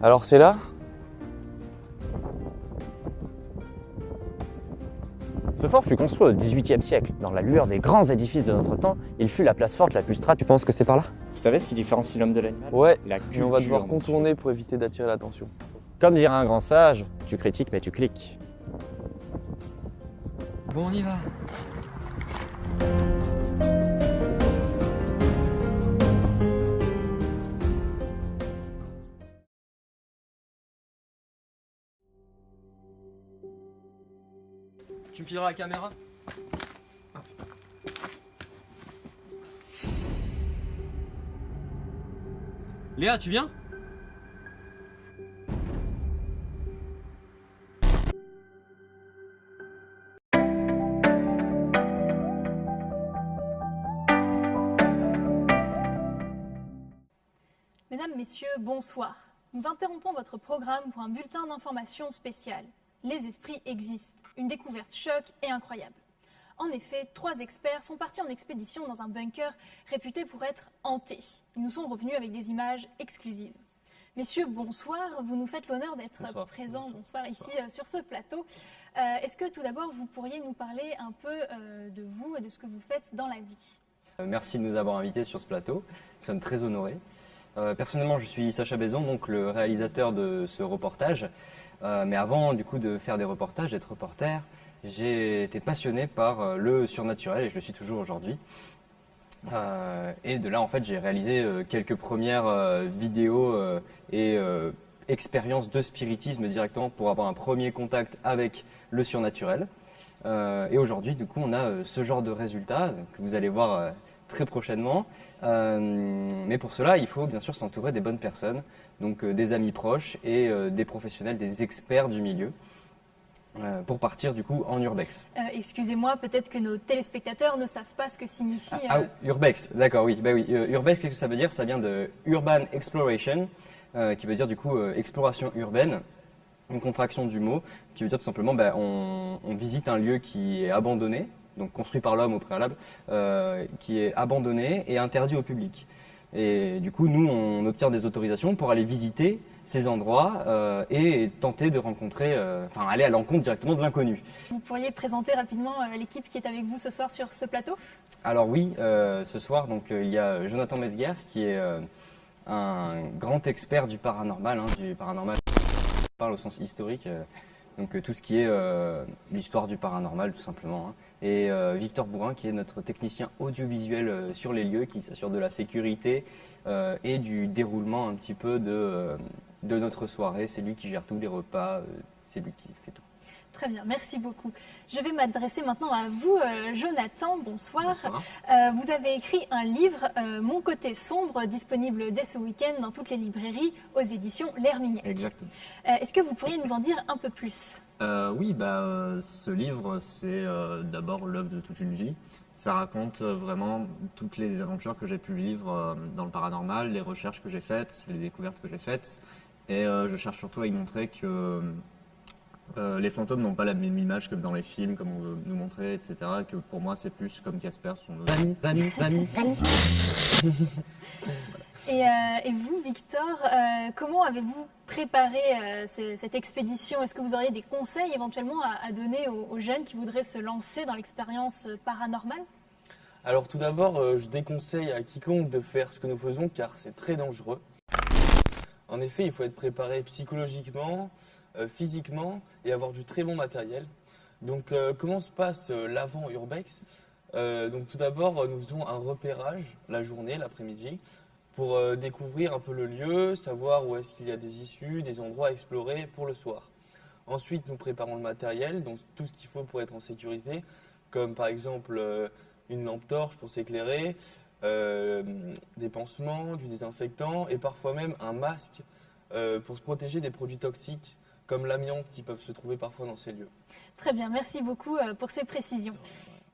Alors c'est là? Ce fort fut construit au XVIIIe siècle. Dans la lueur des grands édifices de notre temps, il fut la place forte la plus stratégique. Tu penses que c'est par là? Vous savez ce qui différencie l'homme de l'animal? Ouais, La mais on va devoir culture, contourner pour éviter d'attirer l'attention. Comme dirait un grand sage, tu critiques mais tu cliques. Bon, on y va. Tu me fileras la caméra? Léa, tu viens? Mesdames, Messieurs, bonsoir. Nous interrompons votre programme pour un bulletin d'information spécial. Les esprits existent, une découverte choc et incroyable. En effet, 3 experts sont partis en expédition dans un bunker réputé pour être hanté. Ils nous sont revenus avec des images exclusives. Messieurs, bonsoir. Vous nous faites l'honneur d'être présents ici sur ce plateau. Est-ce que tout d'abord, vous pourriez nous parler un peu de vous et de ce que vous faites dans la vie? Merci de nous avoir invités sur ce plateau. Nous sommes très honorés. Personnellement, je suis Sacha Bézon, donc le réalisateur de ce reportage. Mais avant du coup de faire des reportages, d'être reporter, j'ai été passionné par le surnaturel et je le suis toujours aujourd'hui. Et de là, en fait, j'ai réalisé quelques premières vidéos et expériences de spiritisme directement pour avoir un premier contact avec le surnaturel. Et aujourd'hui, du coup, on a ce genre de résultats que vous allez voir très prochainement. Mais pour cela, il faut bien sûr s'entourer des bonnes personnes, donc des amis proches et des professionnels, des experts du milieu, pour partir du coup en urbex. Excusez-moi, peut-être que nos téléspectateurs ne savent pas ce que signifie... Urbex, d'accord, oui. Bah oui. Urbex, qu'est-ce que ça veut dire? Ça vient de Urban Exploration, qui veut dire du coup exploration urbaine. Une contraction du mot, qui veut dire tout simplement on visite un lieu qui est abandonné, donc construit par l'homme au préalable, qui est abandonné et interdit au public. Et du coup, nous, on obtient des autorisations pour aller visiter ces endroits et tenter de rencontrer, aller à l'encontre directement de l'inconnu. Vous pourriez présenter rapidement l'équipe qui est avec vous ce soir sur ce plateau? Alors oui, ce soir, donc, il y a Jonathan Metzger, qui est un grand expert du paranormal, on parle au sens historique, donc tout ce qui est l'histoire du paranormal tout simplement, et Victor Bourrin qui est notre technicien audiovisuel sur les lieux, qui s'assure de la sécurité et du déroulement un petit peu de notre soirée. C'est lui qui gère tous les repas, c'est lui qui fait tout. Très bien, merci beaucoup. Je vais m'adresser maintenant à vous, Jonathan, bonsoir. Bonsoir. Vous avez écrit un livre, Mon côté sombre, disponible dès ce week-end dans toutes les librairies aux éditions L'Herminiac. Exactement. Est-ce que vous pourriez nous en dire un peu plus? Oui, ce livre, c'est d'abord l'œuvre de toute une vie. Ça raconte vraiment toutes les aventures que j'ai pu vivre dans le paranormal, les recherches que j'ai faites, les découvertes que j'ai faites. Et je cherche surtout à y montrer que les fantômes n'ont pas la même image que dans les films, comme on veut nous montrer, etc. Que pour moi, c'est plus comme Casper, ce sont nos amis. Et vous, Victor, comment avez-vous préparé cette expédition? Est-ce que vous auriez des conseils éventuellement à donner aux jeunes qui voudraient se lancer dans l'expérience paranormale? Alors tout d'abord, je déconseille à quiconque de faire ce que nous faisons car c'est très dangereux. En effet, il faut être préparé psychologiquement, physiquement et avoir du très bon matériel. Donc comment se passe l'avant urbex? Donc tout d'abord, nous faisons un repérage la journée, l'après-midi, pour découvrir un peu le lieu, savoir où est-ce qu'il y a des issues, des endroits à explorer pour le soir. Ensuite, nous préparons le matériel, donc tout ce qu'il faut pour être en sécurité, comme par exemple une lampe torche pour s'éclairer, des pansements, du désinfectant et parfois même un masque pour se protéger des produits toxiques comme l'amiante qui peuvent se trouver parfois dans ces lieux. Très bien, merci beaucoup pour ces précisions.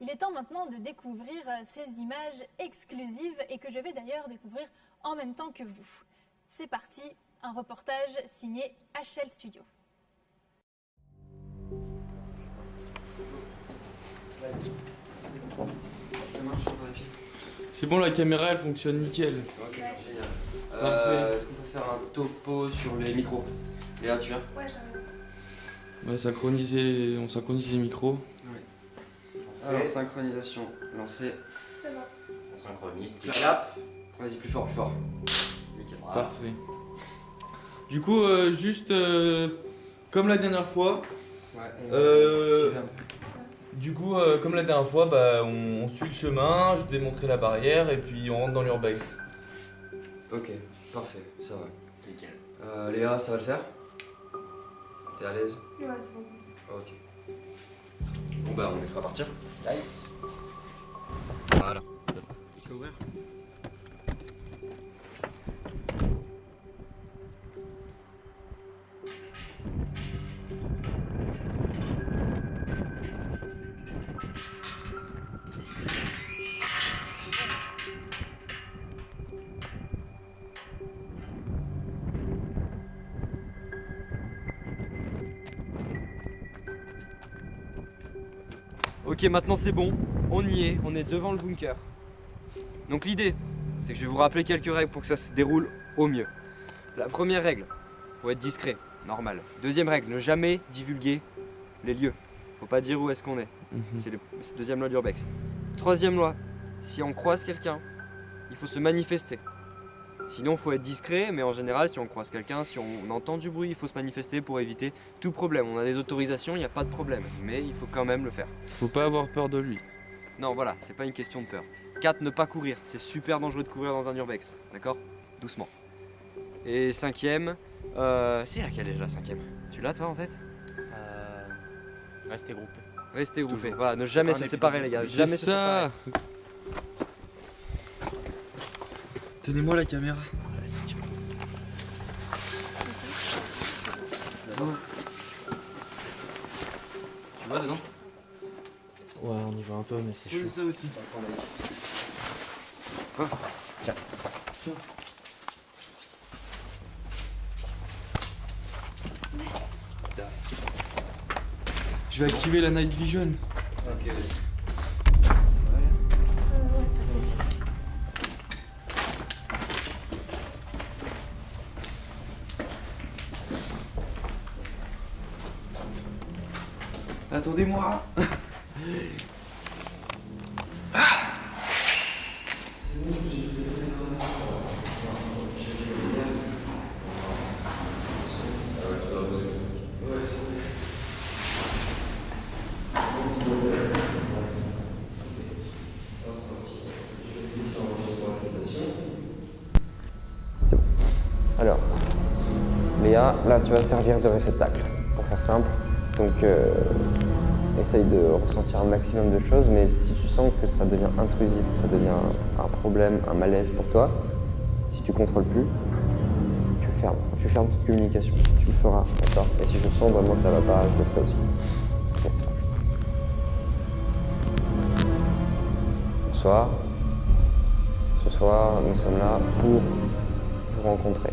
Il est temps maintenant de découvrir ces images exclusives et que je vais d'ailleurs découvrir en même temps que vous. C'est parti, un reportage signé HL Studio. C'est bon, la caméra elle fonctionne nickel. Ok, génial. Parfait. Ce qu'on peut faire un topo sur les micros. Léa, tu viens? Ouais, j'arrive. Ouais, on synchronise les micros. Alors, synchronisation, lancée. C'est bon. On synchronise. Clap. Vas-y, plus fort, plus fort. Nickel. Parfait. Du coup, juste comme la dernière fois, Ouais, du coup, comme la dernière fois, on suit le chemin, je démontrais la barrière et puis on rentre dans l'urbex. ok, parfait, ça va. Nickel. Léa, ça va le faire? T'es à l'aise? Ouais, c'est bon. Ok. Bon bah on est prêt à partir. Nice. Voilà. Tu peux ouvrir? Ok, maintenant c'est bon, on y est, on est devant le bunker. Donc l'idée, c'est que je vais vous rappeler quelques règles pour que ça se déroule au mieux. La première règle, faut être discret, normal. Deuxième règle, ne jamais divulguer les lieux. Faut pas dire où est-ce qu'on est. C'est la deuxième loi d'Urbex. Troisième loi, si on croise quelqu'un, il faut se manifester. Sinon, il faut être discret, mais en général, si on croise quelqu'un, si on entend du bruit, il faut se manifester pour éviter tout problème. On a des autorisations, il n'y a pas de problème, mais il faut quand même le faire. Faut pas avoir peur de lui. Non, voilà, c'est pas une question de peur. 4, ne pas courir. C'est super dangereux de courir dans un urbex, d'accord? Doucement. Et cinquième, c'est laquelle déjà, cinquième? Tu l'as toi en tête? Restez groupés. Restez groupés. Toujours. Voilà, ne jamais Un se épisode séparer les gars. Jamais se séparer. Tenez-moi la caméra. Tu vois dedans? Ouais, on y va un peu, mais c'est chaud. ça aussi. Tiens. Je vais activer la night vision. Attendez-moi. Alors, Léa, là tu vas servir de réceptacle, pour faire simple. Donc, essaye de ressentir un maximum de choses, mais si tu sens que ça devient intrusif, que ça devient un problème, un malaise pour toi, si tu contrôles plus, tu fermes toute communication, tu le feras, d'accord? Et si je sens vraiment que ça va pas, je le ferai aussi. Ok, c'est parti. Bonsoir. Ce soir, nous sommes là pour vous rencontrer.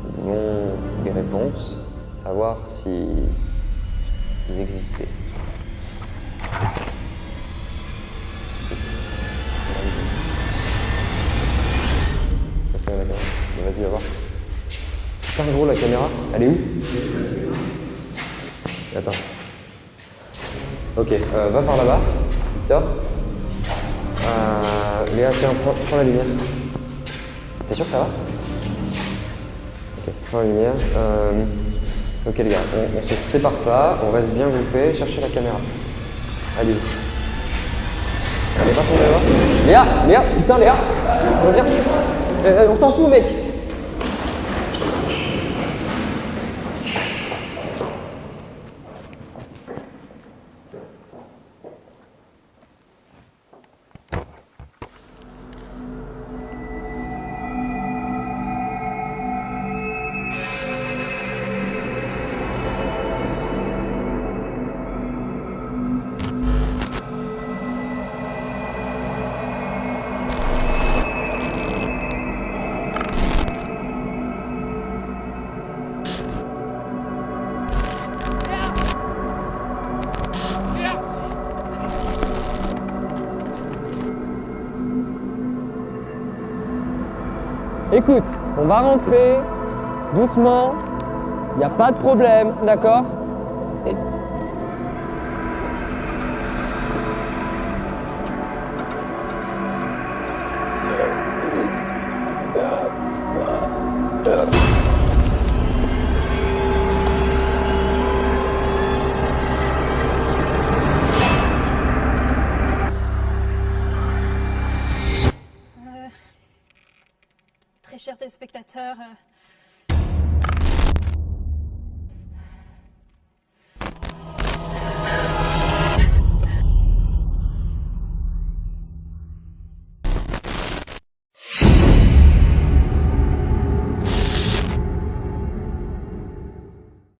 Nous voulons des réponses, savoir si vous existez. Vas-y, va voir. Putain, gros, la caméra, elle est où? Attends. Ok, va par là-bas. Victor. Léa, tiens, prends la lumière. T'es sûr que ça va? Ok, prends la lumière. Ok les gars, on se sépare pas, on reste bien groupés, cherchez la caméra. Allez. Allez, pas tomber là. Léa, putain Léa, reviens. On s'en fout mec. Écoute, on va rentrer doucement, il n'y a pas de problème, d'accord? Très chers téléspectateurs,